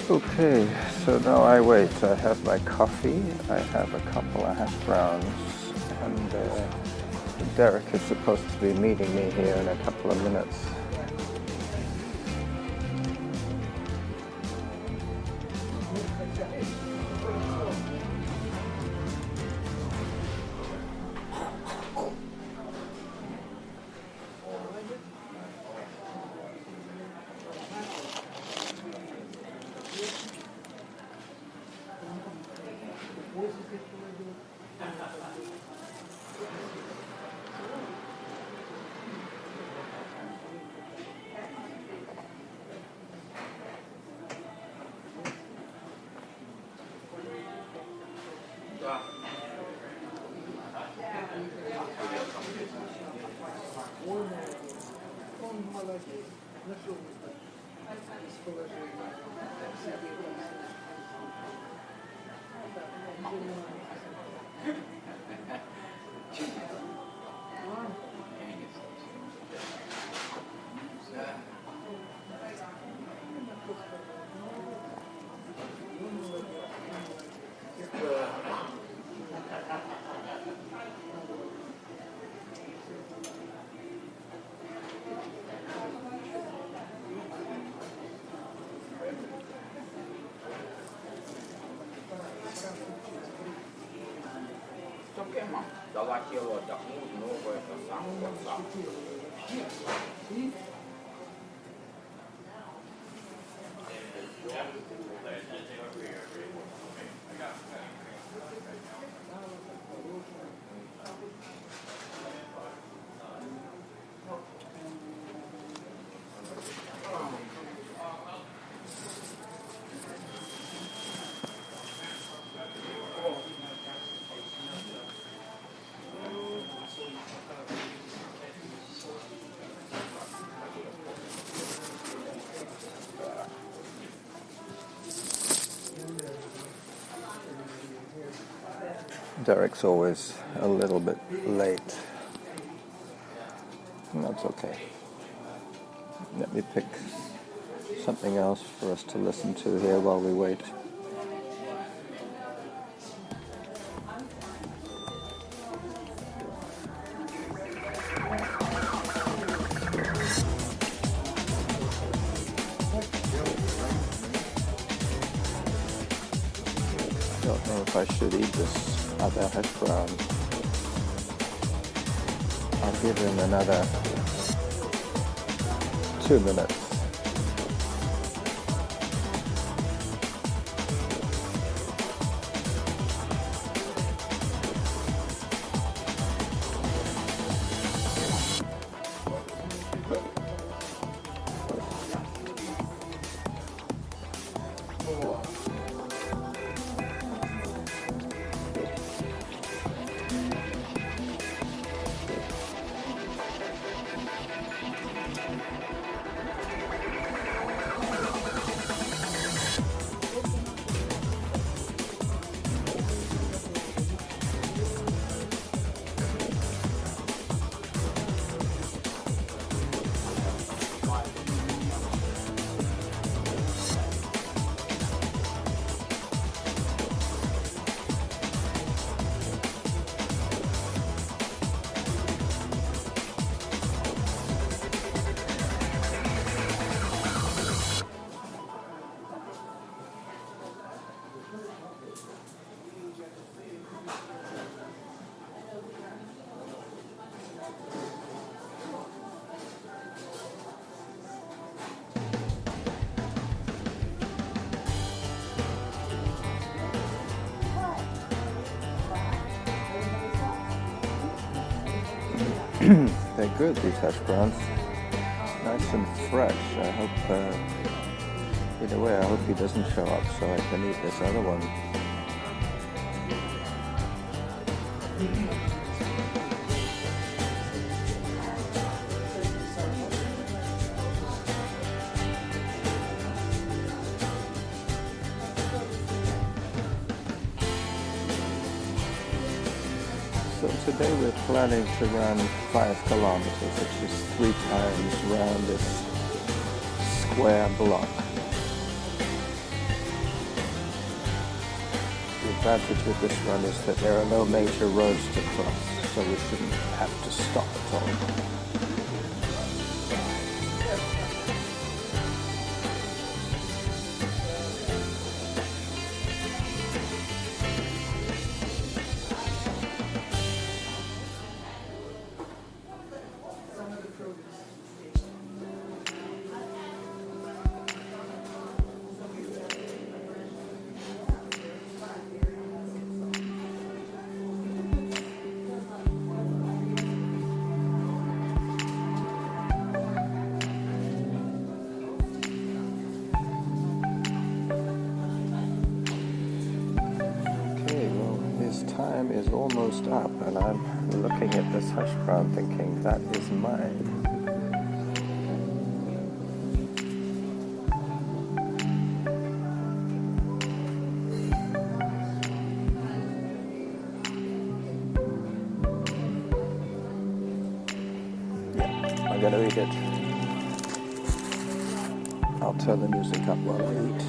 Okay, so now I wait. I have my coffee, I have a couple of hash browns, and Derick is supposed to be meeting me here in a couple of minutes. Dalla kiloa da muut nuokoita sakkossa. Derick's always a little bit late. And that's okay. Let me pick something else for us to listen to here while we wait. I don't know if I should eat this other hash brown. I'll give him another 2 minutes. They're good, these hash browns. Nice and fresh. I hope, either way, I hope he doesn't show up so I can eat this other one. So today we're planning to run 5 kilometers, which is 3 times around this square block. advantage with this run is that there are no major roads to cross, so we shouldn't have to stop at all. Time is almost up, and I'm looking at this hash brown thinking that is mine. Yeah, I'm gonna eat it. I'll turn the music up while I eat.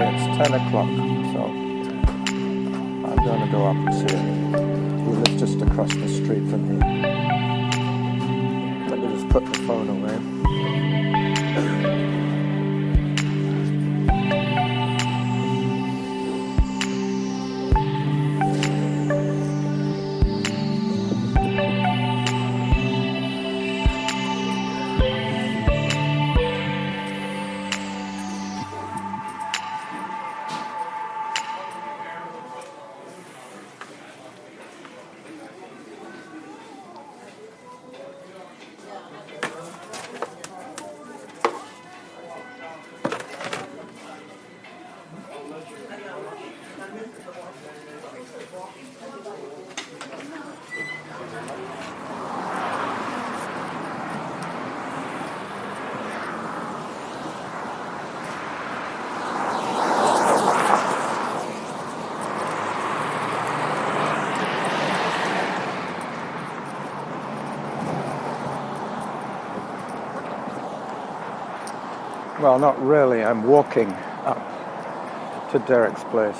It's 10 o'clock, so I'm going to go up and see him. He lives just across the street from here. Let me just put the phone away. Well, not really. I'm walking up to Derick's place.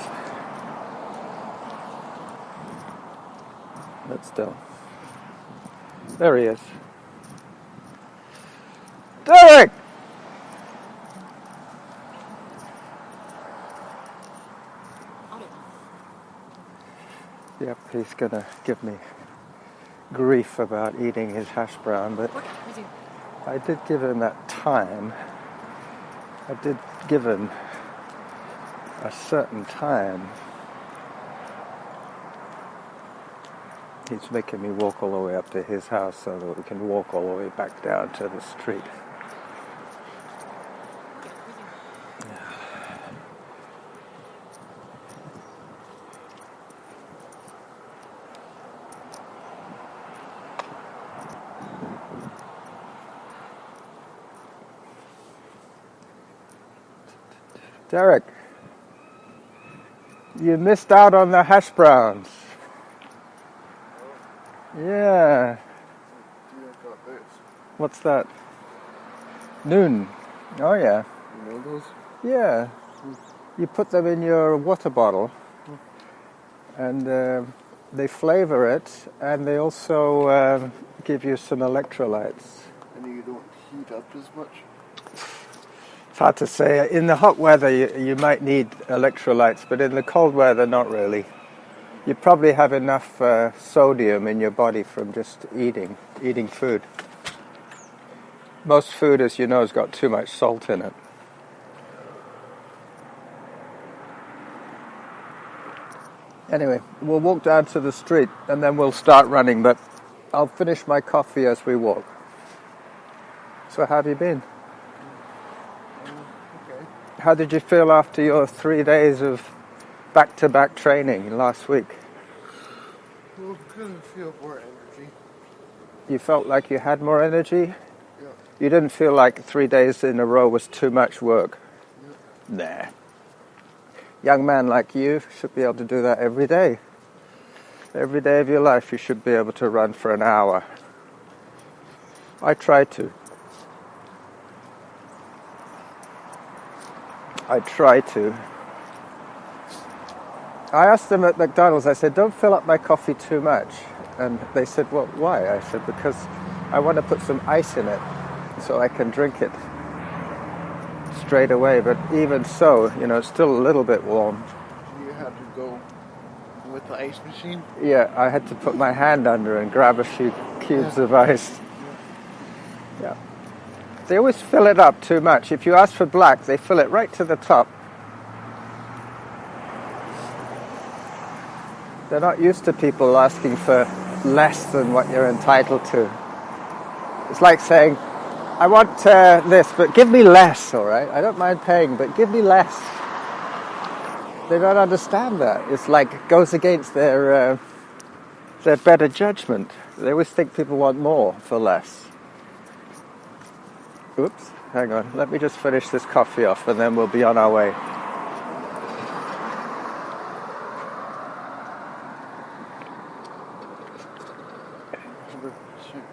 But still. There he is. Derick! Yep, he's gonna give me grief about eating his hash brown, but I did give him that time. I did give him a certain time. He's making me walk all the way up to his house so that we can walk all the way back down to the street. Derick, you missed out on the hash browns. Yeah. Got this. What's that? Noon. Oh, yeah. You know those? Yeah. You put them in your water bottle, and they flavor it, and they also give you some electrolytes. And you don't heat up as much? It's hard to say. In the hot weather, you might need electrolytes, but in the cold weather, not really. You probably have enough sodium in your body from just eating food. Most food, as you know, has got too much salt in it. Anyway, we'll walk down to the street and then we'll start running, but I'll finish my coffee as we walk. So how have you been? Okay. How did you feel after your 3 days of back-to-back training last week? Well, couldn't feel more energy. You felt like you had more energy? Yeah. You didn't feel like 3 days in a row was too much work? Yeah. Nah. Young man like you should be able to do that every day. Every day of your life you should be able to run for an hour. I try to. I asked them at McDonald's, I said, don't fill up my coffee too much. And they said, well, why? I said, because I want to put some ice in it so I can drink it straight away. But even so, it's still a little bit warm. You had to go with the ice machine? Yeah, I had to put my hand under and grab a few cubes of ice. Yeah. They always fill it up too much. If you ask for black, they fill it right to the top. They're not used to people asking for less than what you're entitled to. It's like saying, I want this, but give me less, all right? I don't mind paying, but give me less. They don't understand that. It's like it goes against their better judgment. They always think people want more for less. Oops, hang on. Let me just finish this coffee off, and then we'll be on our way.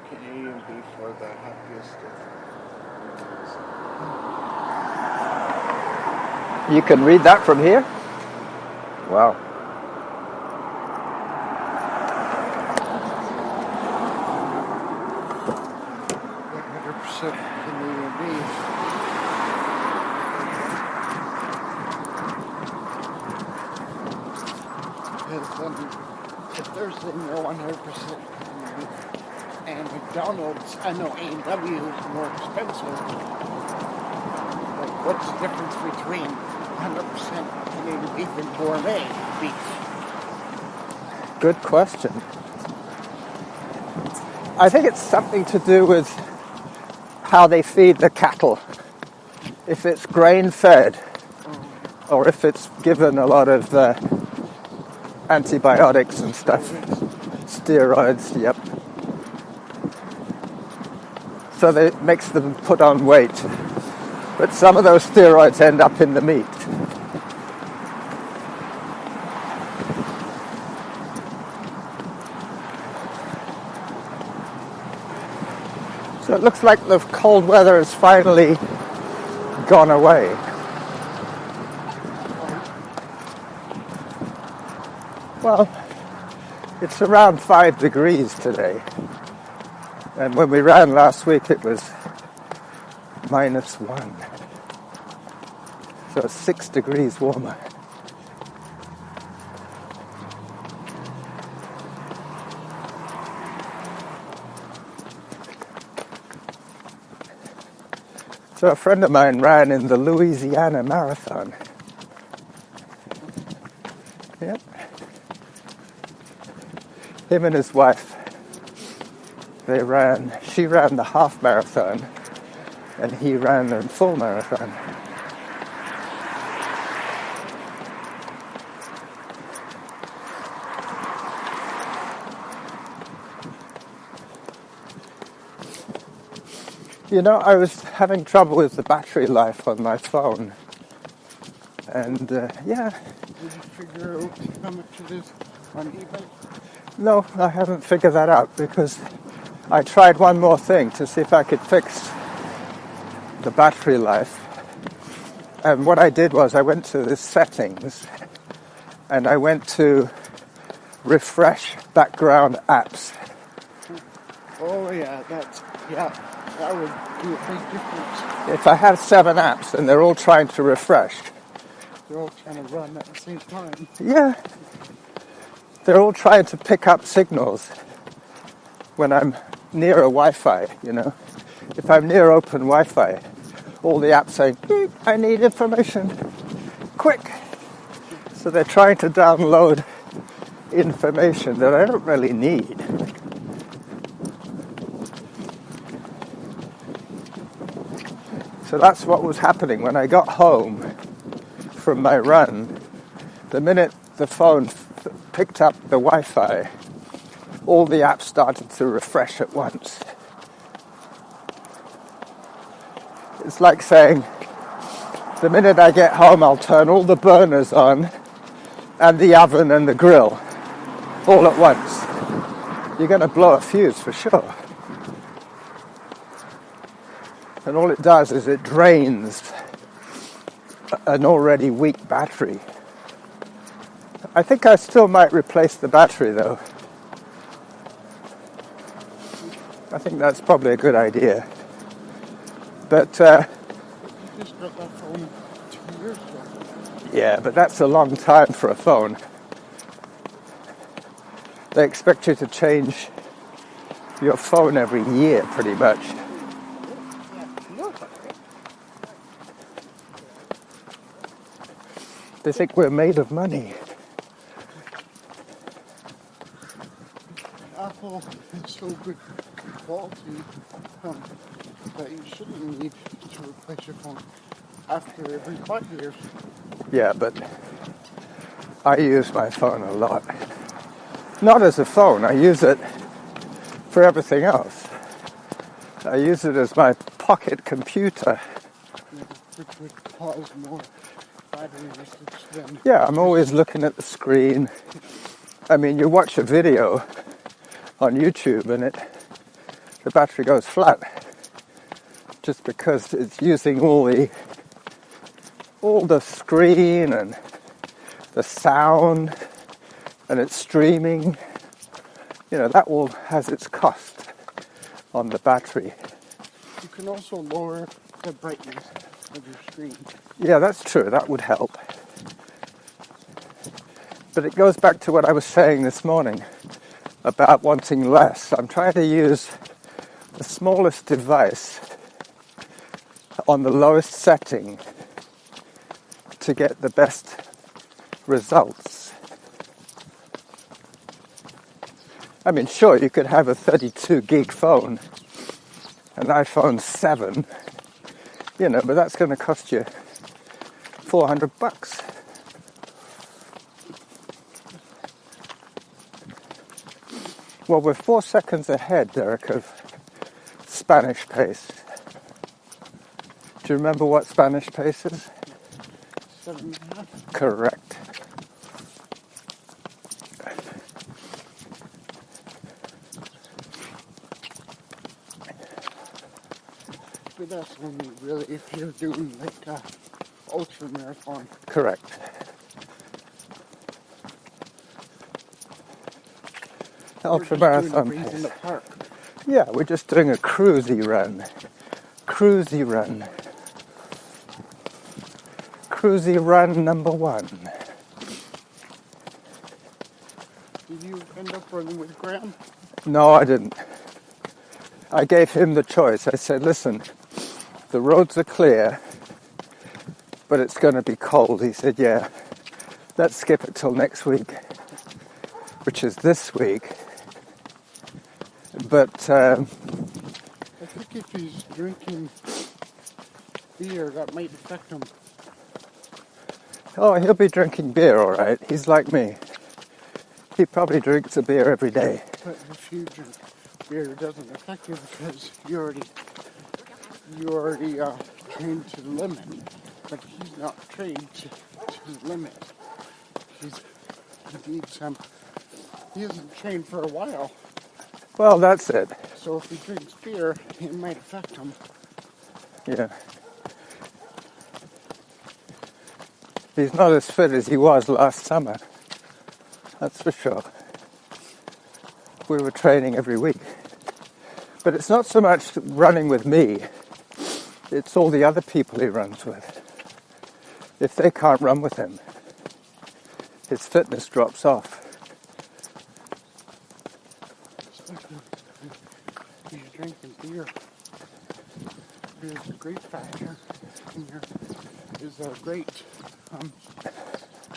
Canadian beef are the happiest. You can read that from here? Wow. 100% Canadian beef. If there's no 100% and McDonald's, I know A&W is more expensive. Like, what's the difference between 100% Canadian beef and gourmet beef? Good question. I think it's something to do with how they feed the cattle. If it's grain-fed, or if it's given a lot of antibiotics and stuff. Steroids, yep. So that makes them put on weight. But some of those steroids end up in the meat. So it looks like the cold weather has finally gone away. Well, it's around 5 degrees today. And when we ran last week, it was -1. So it's 6 degrees warmer. So a friend of mine ran in the Louisiana Marathon. Yep. Him and his wife, she ran the half marathon, and he ran the full marathon. I was having trouble with the battery life on my phone. And yeah, Did you figure out how much it is on eBay? no, I haven't figured that out because I tried one more thing to see if I could fix the battery life. And what I did was I went to the settings and I went to refresh background apps. Oh yeah, that would do a big difference. If I have 7 apps and they're all trying to refresh, They're all trying to run at the same time. yeah, they're all trying to pick up signals when I'm near a Wi-Fi, you know. If I'm near open Wi-Fi, all the apps saying, beep, I need information, quick. So they're trying to download information that I don't really need. So that's what was happening when I got home from my run. The minute the phone picked up the Wi-Fi, all the apps started to refresh at once. It's like saying, the minute I get home, I'll turn all the burners on and the oven and the grill all at once. You're going to blow a fuse for sure. And all it does is it drains an already weak battery. I think I still might replace the battery though. I think that's probably a good idea. But You just got that phone 2 years ago. yeah, but that's a long time for a phone. They expect you to change your phone every year pretty much. They think we're made of money. Apple is so good quality that you shouldn't need to replace your phone after every 5 years. Yeah, but I use my phone a lot. Not as a phone, I use it for everything else. I use it as my pocket computer. Which would cause more battery usage than... Yeah, I'm always looking at the screen. I mean, you watch a video on YouTube and the battery goes flat just because it's using all the screen and the sound and it's streaming. You know, that all has its cost on the battery. You can also lower the brightness of your screen. Yeah, that's true. That would help. But it goes back to what I was saying this morning about wanting less. I'm trying to use the smallest device on the lowest setting to get the best results. I mean, sure, you could have a 32 gig phone, an iPhone 7, you know, but that's going to cost you $400. Well, we're 4 seconds ahead, Derick, of Spanish pace. Do you remember what Spanish pace is? 7.5. Correct. But that's only really if you're doing like a ultra marathon. Correct. Ultra marathon In pace. the park. Yeah, we're just doing a cruisy run. Cruisy run. Cruisy run number 1. Did you end up running with Graham? No, I didn't. I gave him the choice. I said, listen, the roads are clear, but it's going to be cold. He said, yeah, let's skip it till next week, which is this week. But I think if he's drinking beer, that might affect him. oh, he'll be drinking beer, all right. He's like me. He probably drinks a beer every day. But if you drink beer, it doesn't affect you because you already trained to the limit. But he's not trained to the limit. He hasn't trained for a while. Well, that's it. So if he drinks beer, it might affect him. Yeah. He's not as fit as he was last summer. That's for sure. We were training every week. But it's not so much running with me. It's all the other people he runs with. If they can't run with him, his fitness drops off. He's drinking beer. Beer is a great factor. Beer is a great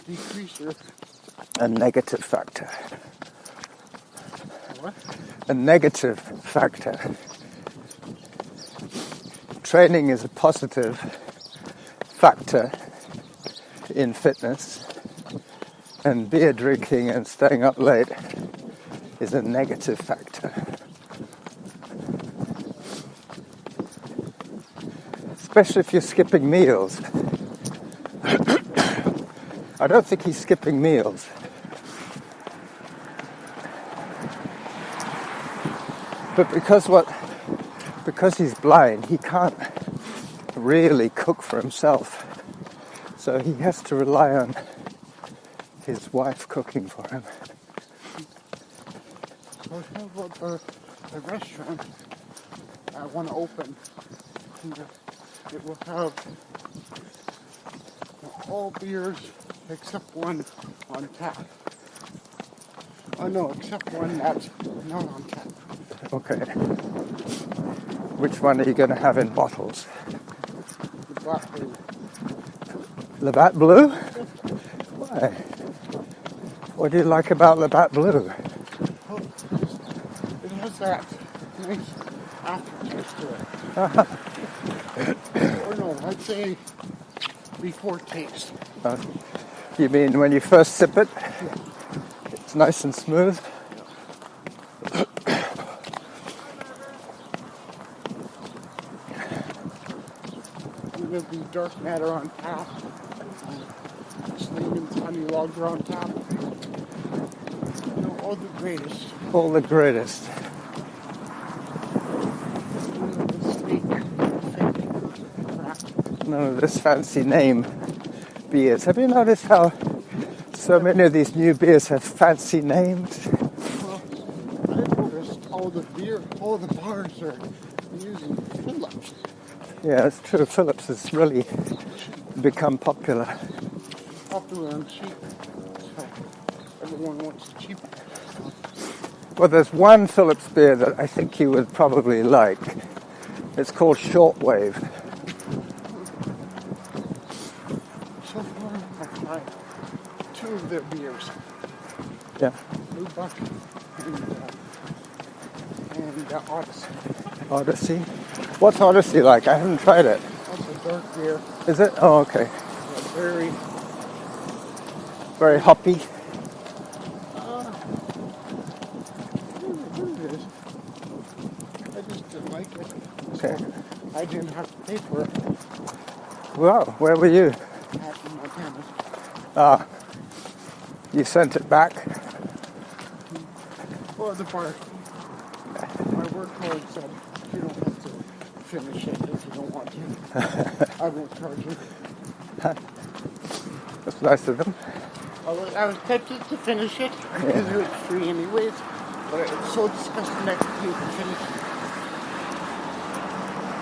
decreaser. A negative factor. What? A negative factor. Training is a positive factor in fitness, and beer drinking and staying up late is a negative factor. Especially if you're skipping meals. I don't think he's skipping meals. But because he's blind, he can't really cook for himself. So he has to rely on his wife cooking for him. So how about the restaurant I want to open? It will have all beers except one on tap. Oh no, except one that's not on tap. Okay. Which one are you going to have in bottles? The black beer. Labatt Blue? Why? What do you like about Labatt Blue? Oh, it has that nice aftertaste to it. Or no, I'd say before taste. You mean when you first sip it? Yeah. It's nice and smooth? There'll be dark matter on tap. Sleeman's honey lager on tap. All the greatest. All the greatest. None of this fancy name beers. Have you noticed how so many of these new beers have fancy names? Well, I noticed all the bars are using Phillips. Yeah, it's true. Phillips has really become popular. Popular and cheap. So everyone wants a cheap. Well, there's one Phillips beer that I think you would probably like. It's called Shortwave. So far, I've tried 2 of their beers. Yeah. Blue Buck and Odyssey. Odyssey. What's Odyssey like? I haven't tried it. That's a dark beer. Is it? Oh, okay. Very Very hoppy. What it is. I just didn't like it. Okay. So I didn't have to pay for it Wow, where were you? at Montana. Ah, you sent it back? Or the bar. My work card said you don't have to finish it if you don't want to. I won't charge you. That's nice of them. I was tempted to finish it because it was free anyways, but it's so disgusting that you can finish it.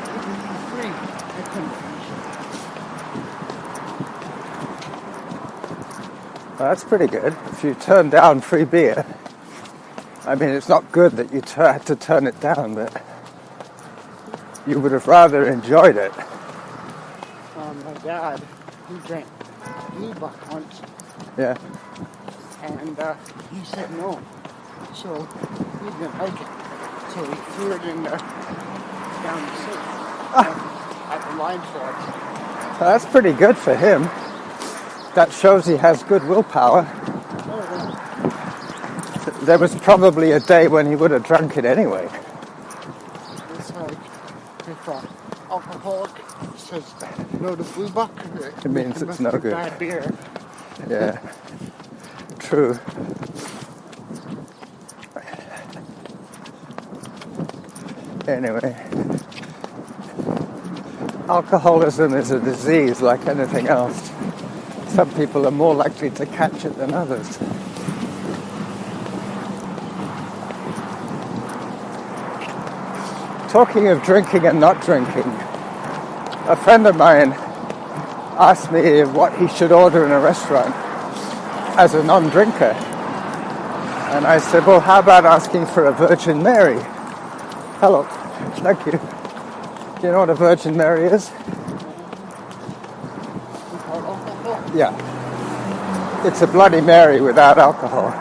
It was free. I couldn't finish it. Well, that's pretty good. If you turn down free beer, I mean, it's not good that you had to turn it down, but you would have rather enjoyed it. My dad, he drank Blue Buck once, Yeah. and he said no. So he didn't like it. So he threw it in down the sink at the line slides. So that's pretty good for him. That shows he has good willpower. There was probably a day when he would have drunk it anyway. It's like if alcoholic says no to Blue Buck, It means it's no good. Bad beer. Yeah, true. Anyway, alcoholism is a disease like anything else. Some people are more likely to catch it than others. Talking of drinking and not drinking, a friend of mine asked me what he should order in a restaurant as a non-drinker. And I said, well, how about asking for a Virgin Mary? Hello, thank you. Do you know what a Virgin Mary is? Yeah. It's a Bloody Mary without alcohol.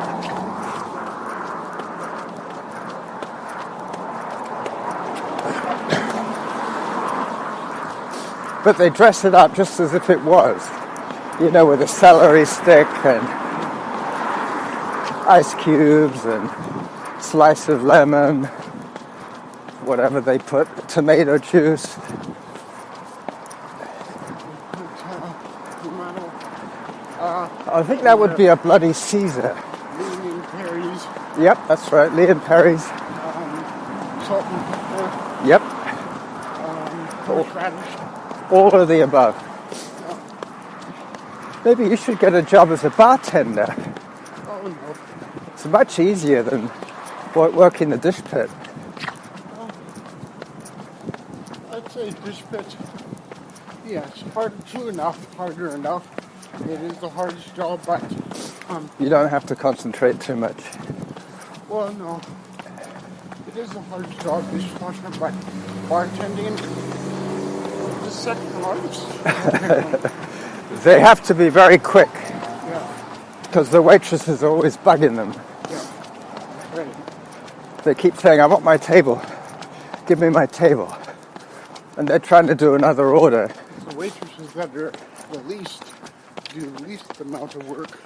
But they dress it up just as if it was. You know, with a celery stick and ice cubes and slice of lemon, whatever they put, tomato juice. I think that would be a Bloody Caesar. Lean Perry's. Yep, that's right, Lee and Perry's. Salt and pepper. Yep, Horseradish. all of the above. Maybe you should get a job as a bartender. Oh no. It's much easier than working the dish pit. I'd say dish pit. Yeah, it's harder enough. It is the hardest job, but You don't have to concentrate too much. well, no. It is the hardest job, dishwasher, but bartending is the second hardest. They have to be very quick Yeah, because the waitress is always bugging them. yeah. Right. They keep saying, I want my table. Give me my table. And they're trying to do another order. The waitresses that are the least do the least amount of work.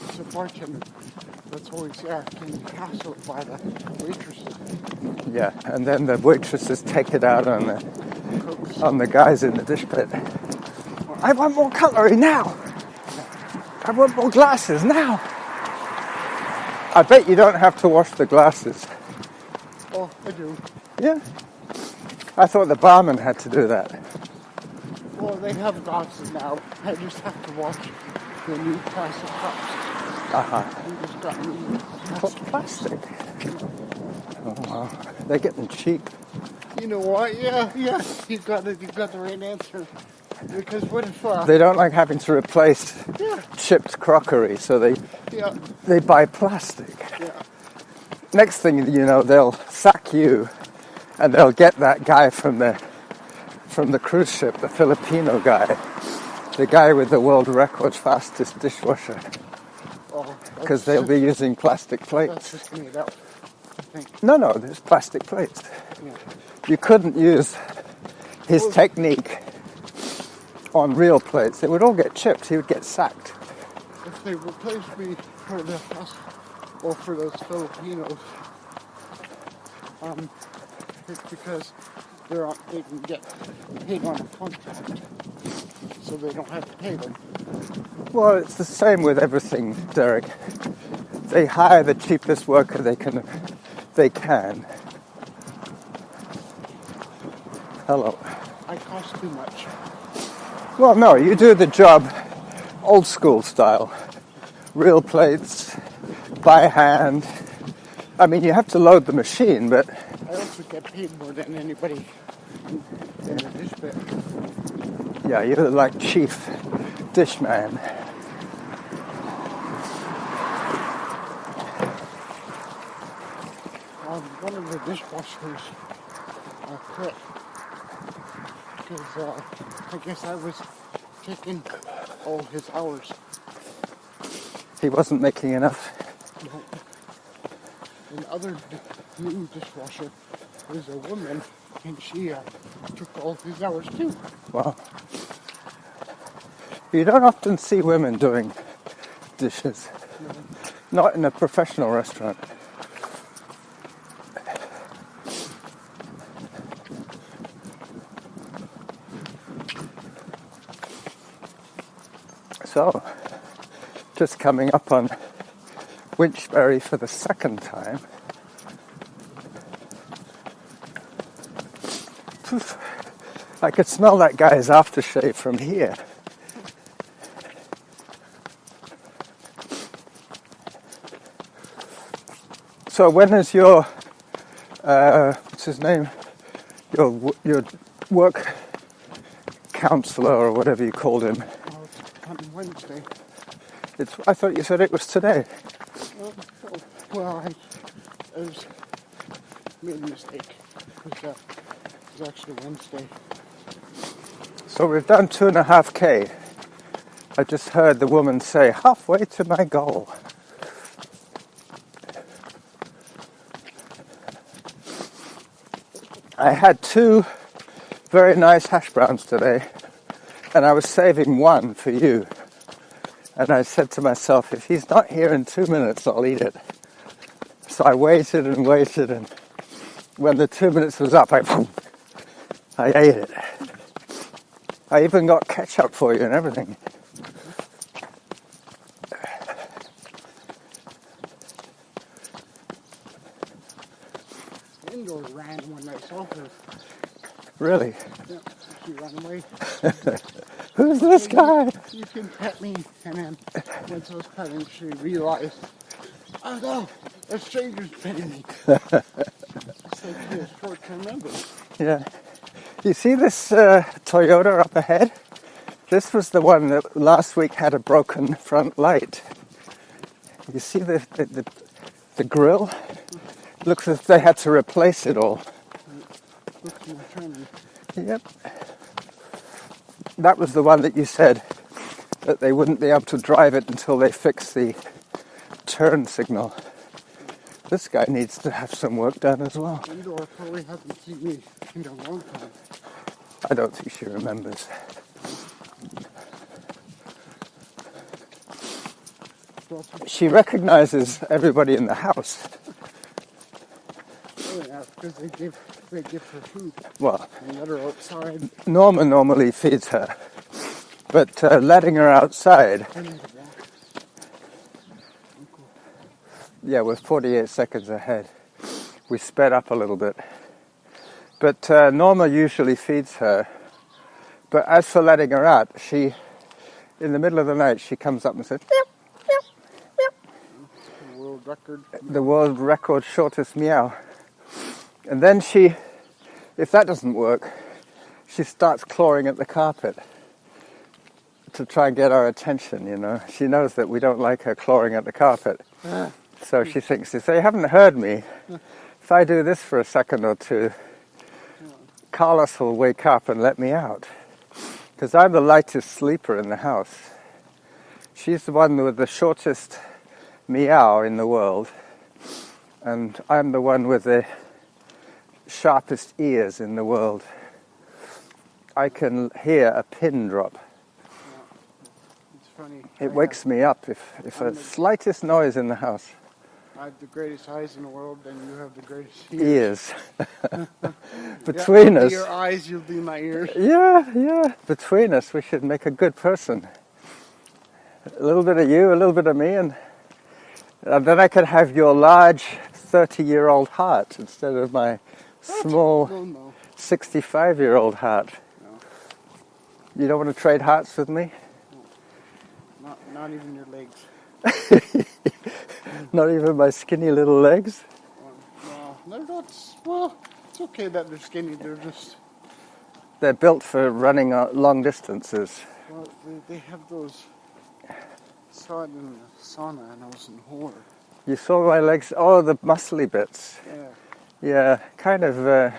It's a bartender that's always getting hassled by the waitresses. Yeah, and then the waitresses take it out on Cooks. the guys in the dish pit. I want more cutlery now. I want more glasses now. I bet you don't have to wash the glasses. Oh, I do. Yeah. I thought the barman had to do that. Well, they have glasses now. I just have to watch the new plastic cups. Uh-huh. We just got new Plastic. Oh, wow. They're getting cheap. You know what? Yeah. You got the right answer. Because what if They don't like having to replace yeah, chipped crockery, so yeah, they buy plastic. yeah. Next thing you know, they'll sack you, and they'll get that guy from the cruise ship, the Filipino guy, the guy with the world record fastest dishwasher, Oh, because they'll be using plastic that's plates. just made up. I think. No, there's plastic plates. Yeah. You couldn't use his technique on real plates. It would all get chipped. He would get sacked. If they replace me for the or for those Filipinos, it's because they can get paid on a contract, so they don't have to pay them. Well, it's the same with everything, Derek. They hire the cheapest worker they can. Hello. I cost too much. Well, no, you do the job old school style. Real plates, by hand. I mean, you have to load the machine, but I also get paid more than anybody in the dish pit. yeah, you're like chief dishman. One of the dishwashers quit because I guess I was taking all his hours. He wasn't making enough. And the other new dishwasher is a woman, and she took all his hours too. Wow. You don't often see women doing dishes. Not in a professional restaurant. So, just coming up on Winchbury for the second time. I could smell that guy's aftershave from here. So when is your, what's his name? Your work counselor or whatever you called him? Oh, it's on Wednesday. I thought you said it was today. Well, I was made a mistake. It was actually Wednesday. So we've done 2.5K. I just heard the woman say, halfway to my goal. I had 2 very nice hash browns today, and I was saving one for you. And I said to myself, if he's not here in 2 minutes, I'll eat it. So I waited and waited, and when the 2 minutes was up, I ate it. I even got ketchup for you and everything. Indoor ran when I saw her. Really? Yeah, she ran away. Who's this guy? You can pet me. And then once I was petting, she realized, oh no, a stranger's petting me. It's like a short-term memory. Yeah. You see this Toyota up ahead? This was the one that last week had a broken front light. You see the grill? It looks as if they had to replace it all. Looks my turn. Yep. That was the one that you said that they wouldn't be able to drive it until they fix the turn signal. This guy needs to have some work done as well. Indoor probably hasn't seen me in a long time. I don't think she remembers. She recognizes everybody in the house. Oh yeah, because they give her food. Well, And let her outside. Norma normally feeds her, but letting her outside, I need to walk. yeah, we're 48 seconds ahead. We sped up a little bit. But Norma usually feeds her. But as for letting her out, she, in the middle of the night, she comes up and says, meow, meow, meow. The world record. The world record shortest meow. And then she, if that doesn't work, she starts clawing at the carpet to try and get our attention, you know. She knows that we don't like her clawing at the carpet. So she thinks, if they haven't heard me, if I do this for a second or two, Carlos will wake up and let me out. Because I'm the lightest sleeper in the house. She's the one with the shortest meow in the world. And I'm the one with the sharpest ears in the world. I can hear a pin drop. It's funny. It wakes me up if a slightest noise in the house. I have the greatest eyes in the world, and you have the greatest Ears. Between I'll us. be your eyes, you'll be my ears. Yeah. Between us, we should make a good person. A little bit of you, a little bit of me, and then I could have your large 30-year-old heart instead of my small No. 65-year-old heart. No. You don't want to trade hearts with me? Not even your legs. Not even my skinny little legs? Well, it's okay that they're skinny. They're built for running long distances. Well, they have those. I saw it in the sauna and I was in horror. You saw my legs? Oh, the muscly bits. Yeah. Yeah, kind of a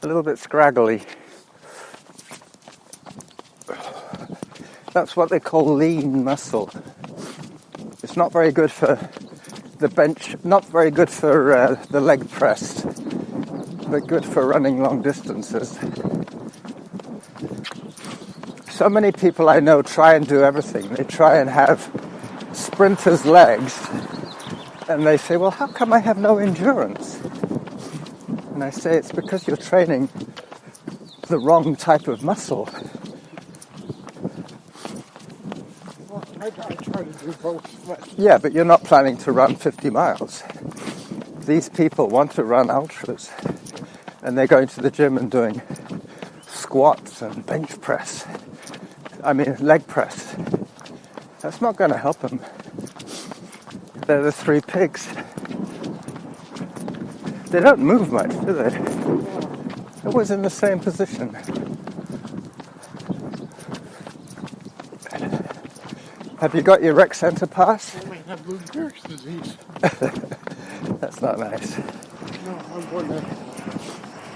little bit scraggly. That's what they call lean muscle. It's not very good for the bench, not very good for the leg press, but good for running long distances. So many people I know try and do everything. They try and have sprinters' legs, and they say, well, how come I have no endurance? And I say, it's because you're training the wrong type of muscle. try to do both. But Yeah, but you're not planning to run 50 miles. These people want to run ultras, and they're going to the gym and doing squats and bench press. Leg press. That's not going to help them. They're the three pigs. They don't move much, do they? They're always in the same position. Have you got your rec center pass? I might have Lou Gehrig's disease. That's not nice. No, I'm going to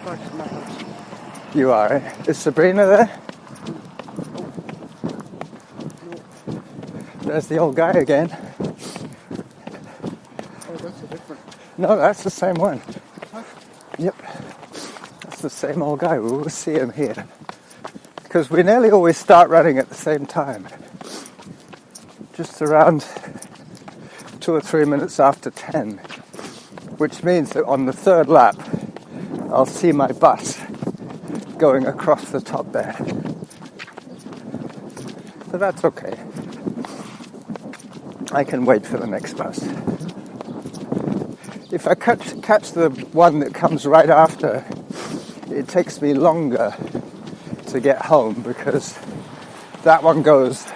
back to my house. You are, eh? Is Sabrina there? There's the old guy again. Oh, that's a different. No, that's the same one. Huh? Yep. That's the same old guy. We will see him here. Because we nearly always start running at the same time. Just around 2 or 3 minutes after 10. Which means that on the third lap, I'll see my bus going across the top there. But that's okay. I can wait for the next bus. If I catch the one that comes right after, it takes me longer to get home because that one goes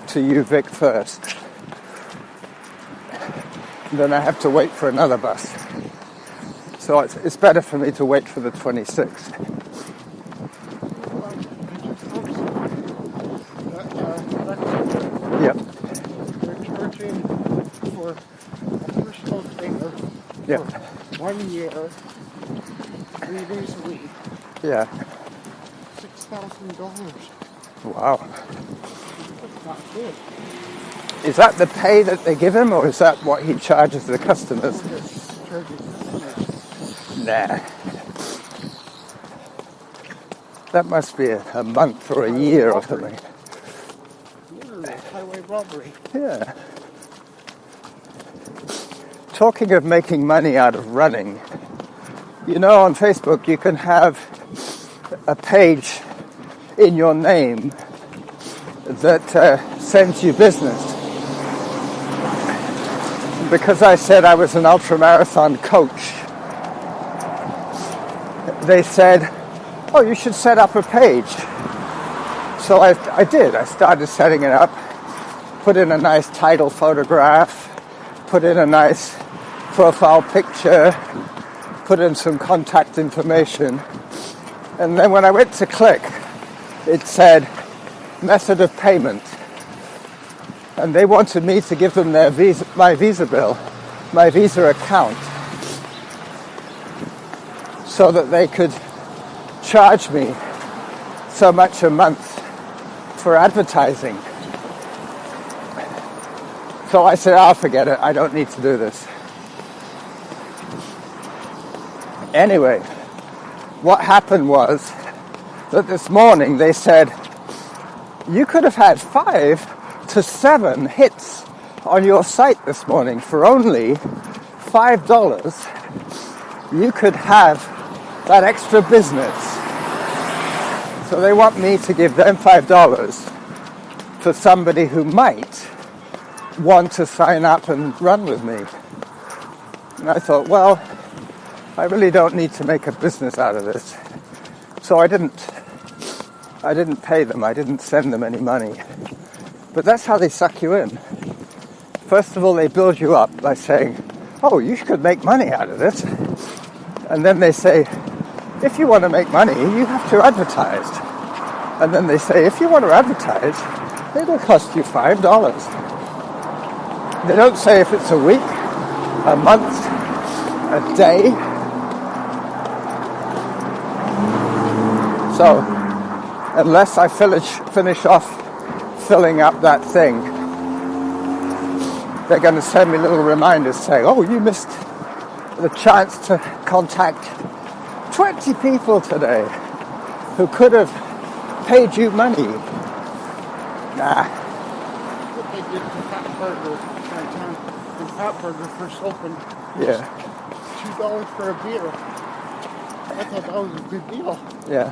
to UVic first. Then I have to wait for another bus. So it's better for me to wait for the 26th. Yep. They're charging for a personal trainer Yep. for 1 year, 3 days a week, Yeah. $6,000. Wow. That's not good. Is that the pay that they give him, or is that what he charges the customers? Charging customers. Nah. That must be a month or a year or something. Literally, highway robbery. Yeah. Talking of making money out of running, you know, on Facebook you can have a page in your name that sends you business. Because I said I was an ultramarathon coach, they said, oh, you should set up a page. So I did. I started setting it up, put in a nice title photograph, put in a nice profile picture, put in some contact information. And then when I went to click, it said method of payment. And they wanted me to give them my Visa bill, my Visa account, so that they could charge me so much a month for advertising. So I said, I'll forget it. I don't need to do this. Anyway, what happened was that this morning they said, you could have had 5 to 7 hits on your site this morning for only $5. You could have that extra business. So they want me to give them $5 for somebody who might want to sign up and run with me. And I thought, well, I really don't need to make a business out of this. So I didn't pay them. I didn't send them any money. But that's how they suck you in. First of all, they build you up by saying, oh, you could make money out of this. And then they say, if you want to make money, you have to advertise. And then they say, if you want to advertise, it'll cost you $5. They don't say if it's a week, a month, a day. So, unless I finish off filling up that thing, they're going to send me little reminders saying, oh, you missed the chance to contact 20 people today who could have paid you money. Nah. What they did to Fat Burger downtown, when Fat Burger first opened, Yeah. $2 for a beer. I thought that was a good deal. Yeah.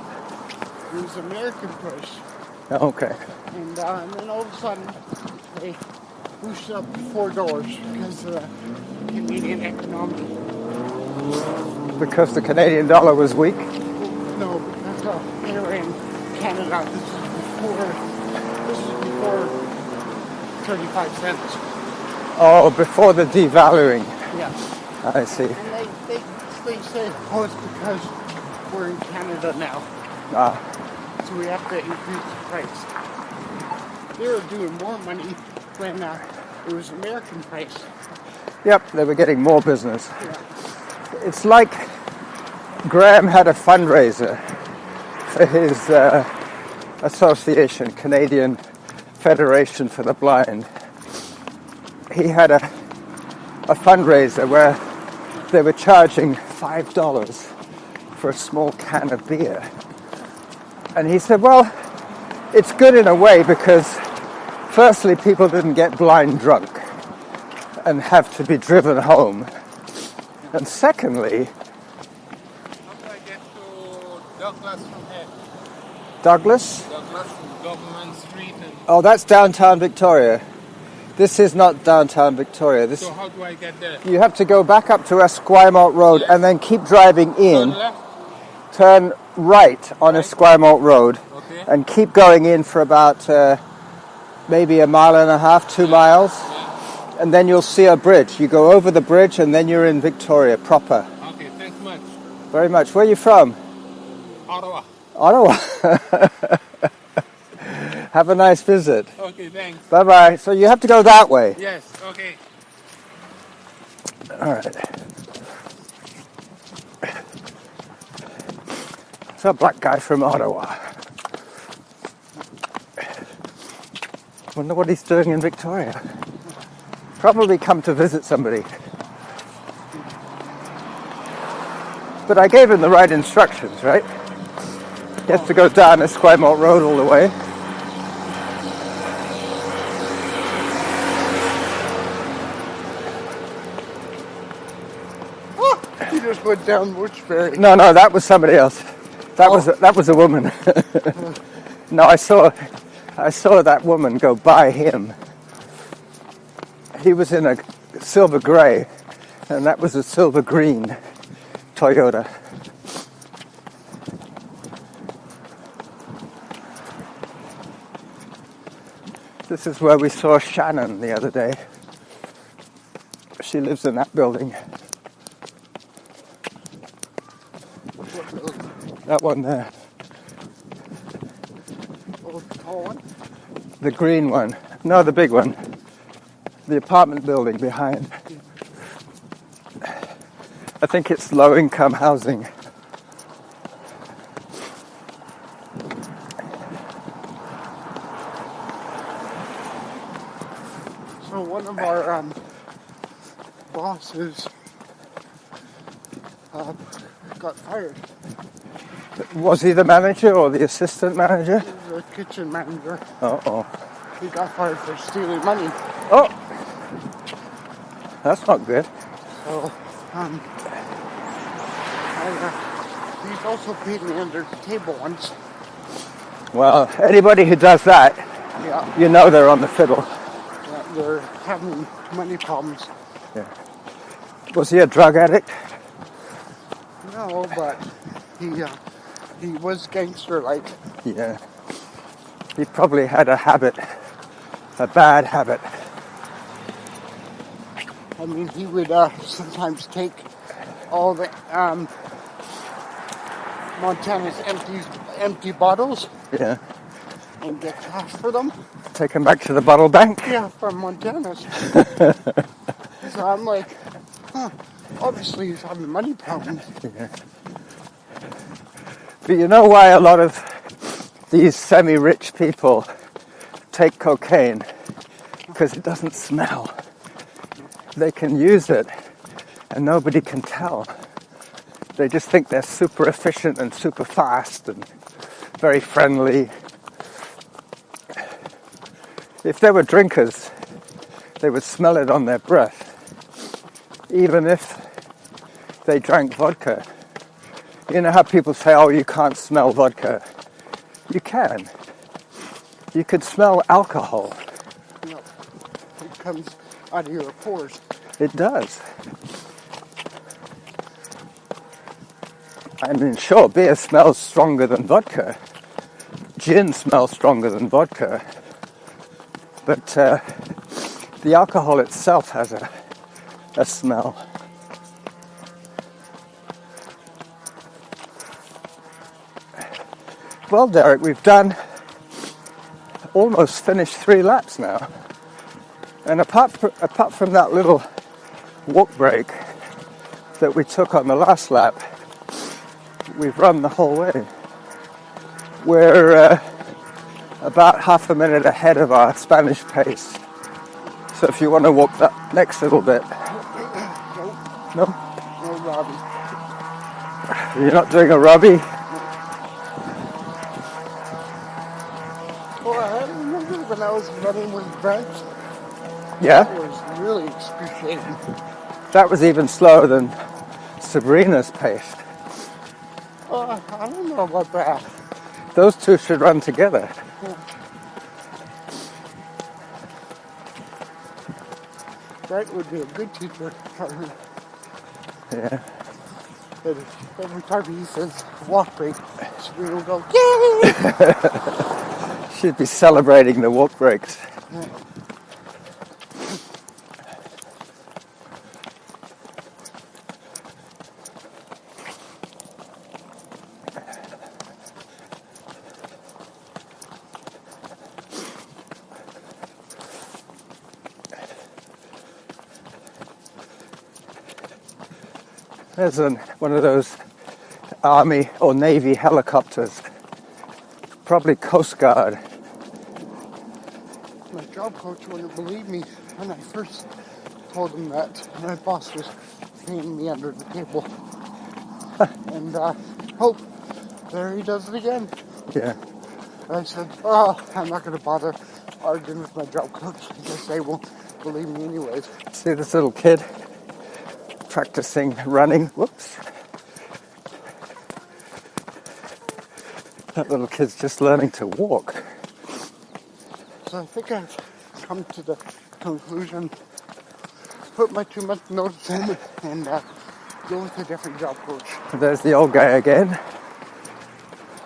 It was American price. Okay. And then all of a sudden, they boosted up to $4 because of the Canadian economy. Because the Canadian dollar was weak? No, because they were in Canada. This is before 35 cents. Oh, before the devaluing. Yeah. I see. And they say, oh, it's because we're in Canada now. Ah, So we have to increase the price. They were doing more money when it was American price. yep, they were getting more business. Yeah. It's like Graham had a fundraiser for his association, Canadian Federation for the Blind. He had a fundraiser where they were charging $5 for a small can of beer. And he said, well, it's good in a way because firstly, people didn't get blind drunk and have to be driven home. And secondly, How do I get to Douglas from here? Douglas? Douglas from Government Street. And Oh, that's downtown Victoria. This is not downtown Victoria. so how do I get there? You have to go back up to Esquimalt Road and then keep driving in, Turn left? turn right on Esquimalt Road, Okay. and keep going in for about maybe a mile and a half, 2 miles, and then you'll see a bridge. You go over the bridge and then you're in Victoria proper. Okay, thanks much. Very much. Where are you from? Ottawa. Ottawa. Have a nice visit. Okay, thanks. Bye-bye. So you have to go that way. Yes, okay. All right. It's a black guy from Ottawa. Wonder what he's doing in Victoria. Probably come to visit somebody. But I gave him the right instructions, right? He has to go down Esquimalt Road all the way. He just went down Bushbury. No, that was somebody else. That was a woman. No, I saw that woman go by him. He was in a silver grey, and that was a silver green Toyota. This is where we saw Shannon the other day. She lives in that building. That one there. Oh, the tall one? The green one. No, the big one. The apartment building behind. I think it's low-income housing. So one of our bosses got fired. Was he the manager or the assistant manager? He was a kitchen manager. Uh-oh. He got fired for stealing money. Oh! That's not good. So, he's also paid me under the table once. Well, anybody who does that, Yeah, you know they're on the fiddle. they're having money problems. Yeah. Was he a drug addict? No, but he was gangster-like. Yeah. He probably had a habit, a bad habit. I mean, he would sometimes take all the Montana's empty bottles Yeah. and get cash for them. Take him back to the bottle bank. Yeah, from Montana's. So I'm like, obviously he's having money problems. Yeah. But you know why a lot of these semi-rich people take cocaine? Because it doesn't smell. They can use it and nobody can tell. They just think they're super efficient and super fast and very friendly. If they were drinkers, they would smell it on their breath, even if they drank vodka. You know how people say, oh, you can't smell vodka? You can. You could smell alcohol. You know, comes out of your pores. It does. I mean, sure, beer smells stronger than vodka. Gin smells stronger than vodka. But the alcohol itself has a smell. Well, Derek, we've almost finished 3 laps now. And apart from that little walk break that we took on the last lap, we've run the whole way. We're about half a minute ahead of our Spanish pace. So if you want to walk that next little bit. No? No, Robbie. You're not doing a Robbie? Well, I remember when I was running with Brent. Yeah? It was really excruciating. That was even slower than Sabrina's pace. I don't know about that. Those two should run together. Yeah. Brent would be a good teacher for her. Yeah. But every time he says walk break, Sabrina will go, yay! She'd be celebrating the walk breaks. Yeah. There's one of those Army or Navy helicopters, probably Coast Guard. My job coach wouldn't believe me when I first told him that my boss was paying me under the table. And there he does it again. Yeah. I said, I'm not going to bother arguing with my job coach because they won't believe me anyways. See this little kid practicing running. Whoops. That little kid's just learning to walk. So I think I've come to the conclusion, put my 2-month notice in and go with a different job coach. There's the old guy again.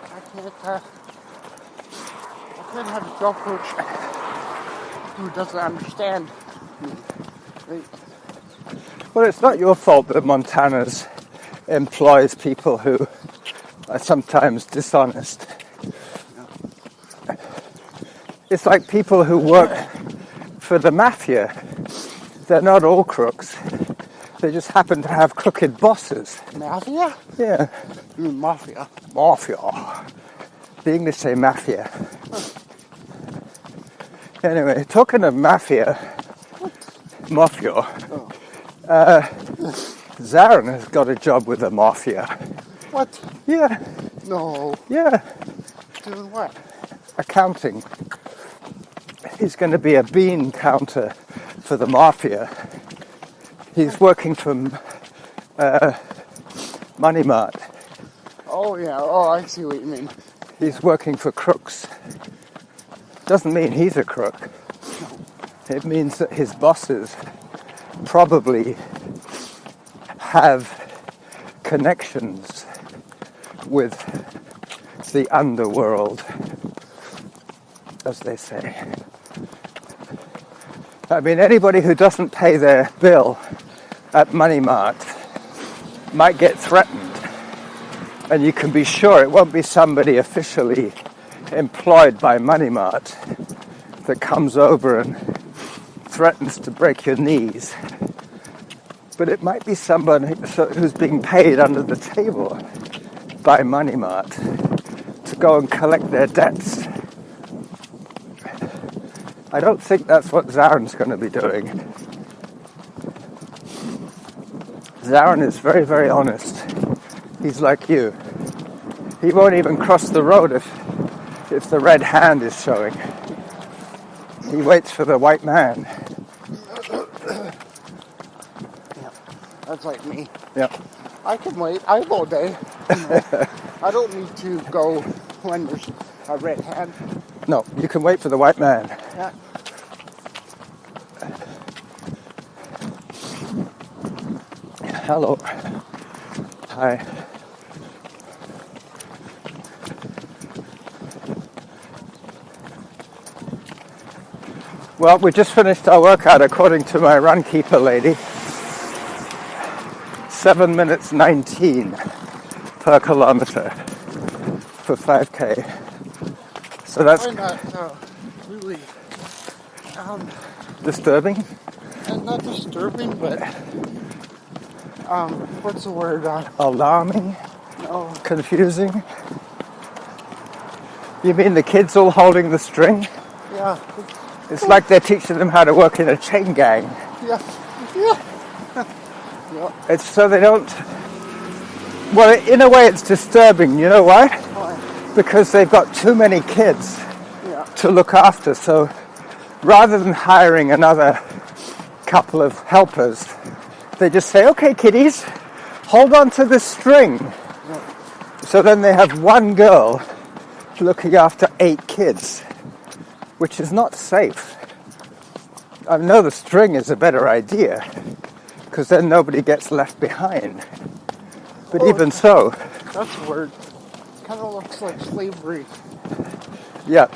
I can't have a job coach who doesn't understand me. Well, it's not your fault that Montana's employs people who are sometimes dishonest. It's like people who work for the mafia. They're not all crooks. They just happen to have crooked bosses. Mafia? Yeah. Mafia. Mafia. The English say mafia. Anyway, talking of mafia, Zarin has got a job with the mafia. What? Yeah. No. Yeah. Doing what? Accounting. He's going to be a bean counter for the mafia. He's working for Money Mart. Oh, yeah. Oh, I see what you mean. He's working for crooks. Doesn't mean he's a crook. It means that his bosses probably have connections with the underworld, as they say. I mean, anybody who doesn't pay their bill at Money Mart might get threatened. And you can be sure it won't be somebody officially employed by Money Mart that comes over and threatens to break your knees. But it might be someone who's being paid under the table by Money Mart to go and collect their debts. I don't think that's what Zarin's going to be doing. Zarin is very, very honest. He's like you. He won't even cross the road if the red hand is showing. He waits for the white man. Yeah, that's like me. Yeah. I can wait. I have all day. I don't need to go when there's a red hand. No, you can wait for the white man. Yeah. Hello. Hi. Well, we just finished our workout according to my run keeper lady. 7 minutes 19 per kilometer for 5K. So that's really disturbing. and not disturbing, but what's the word? Alarming. No. Confusing. You mean the kids all holding the string? Yeah. It's like they're teaching them how to work in a chain gang. Yeah. Yeah. Yeah. It's so they don't... Well, in a way it's disturbing. You know why? Why? Because they've got too many kids Yeah. to look after. So rather than hiring another couple of helpers, they just say, okay, kiddies, hold on to this string. Yeah. So then they have one girl looking after 8 kids, which is not safe. I know the string is a better idea, because then nobody gets left behind. But even so... That's weird. Kind of looks like slavery. Yeah,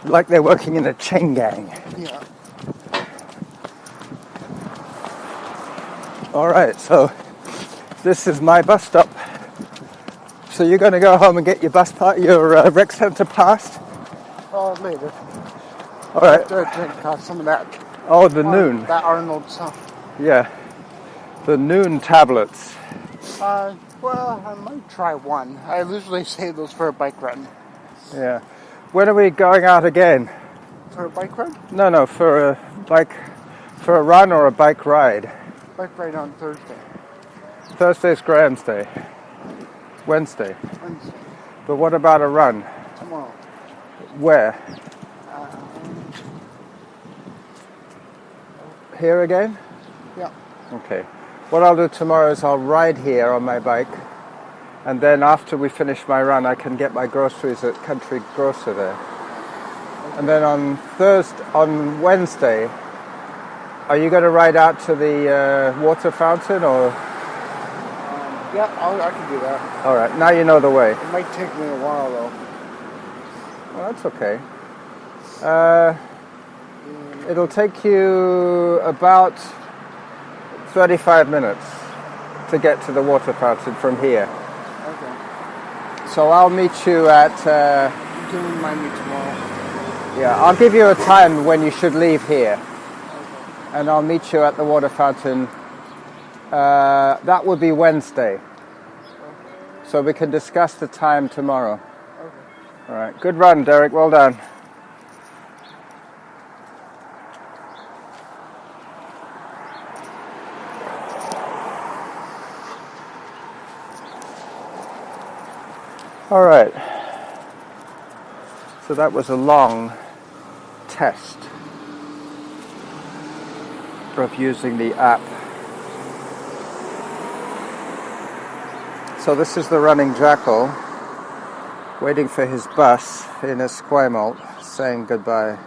like they're working in a chain gang. Yeah. All right, so this is my bus stop. So you're going to go home and get your your rec center passed? Later. All right. Drink some of that. Oh, the noon. That Arnold stuff. Yeah, the noon tablets. Well, I might try one. I usually save those for a bike run. Yeah. When are we going out again? For a bike run? No, for a run or a bike ride. Bike ride on Thursday. Thursday's Graham's Day. Wednesday. But what about a run? Tomorrow. Where? Here again? Yeah. Okay. What I'll do tomorrow is I'll ride here on my bike, and then after we finish my run, I can get my groceries at Country Grocer there. And then on Wednesday, are you going to ride out to the water fountain, or? Yeah, I can do that. All right. Now you know the way. It might take me a while though. Well, that's okay. It'll take you about 35 minutes to get to the water fountain from here. Okay. So I'll meet you at... You can remind me tomorrow. Yeah, I'll give you a time when you should leave here. Okay. And I'll meet you at the water fountain. That would be Wednesday. Okay. So we can discuss the time tomorrow. Okay. All right. Good run, Derick. Well done. All right. So that was a long test of using the app. So this is the running jackal waiting for his bus in Esquimalt, saying goodbye.